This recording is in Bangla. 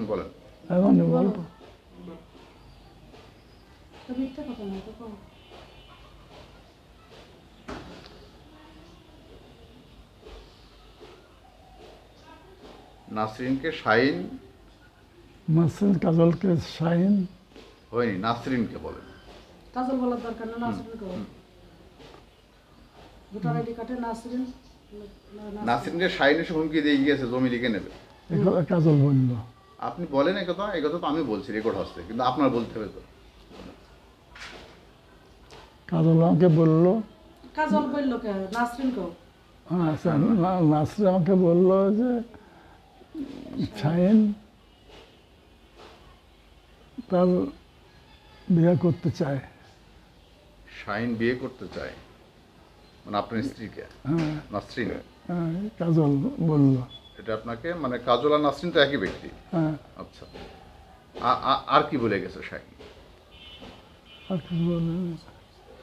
বলেন। এখন বলবো নাসরিনকে শাহিন নাসরিন কাজলকে শাহিন হয়নি, নাসরিনকে বলেন। কাজল বলার দরকার না, নাসরিন কো ভোটার আইডি কার্ডে নাসরিন নাসরিনকে শাহিন এসে হুমকি দিয়ে গিয়েছে জমি লিখে নেবে। কাজল বলল। আপনি বলেন একথা, একথা তো আমি বলছি রেকর্ড হচ্ছে, কিন্তু আপনার বলতে হবে তো। কাজল আমাকে বললো, কাজল বললো কে নাসরিন কো আচ্ছা নাসরিন আমাকে বললো যে শাহিন তার বিয়ে করতে চায়। শাহিন বিয়ে করতে চায় মানে আপনার স্ত্রীকে? হ্যাঁ নাসরিন? কাজল বলল। এটা আপনাকে মানে কাজল আর নাসরিন তো একই ব্যক্তি? হ্যাঁ। আচ্ছা, আর কি বলে গেছে শাহিন? আর কিছু বললেন?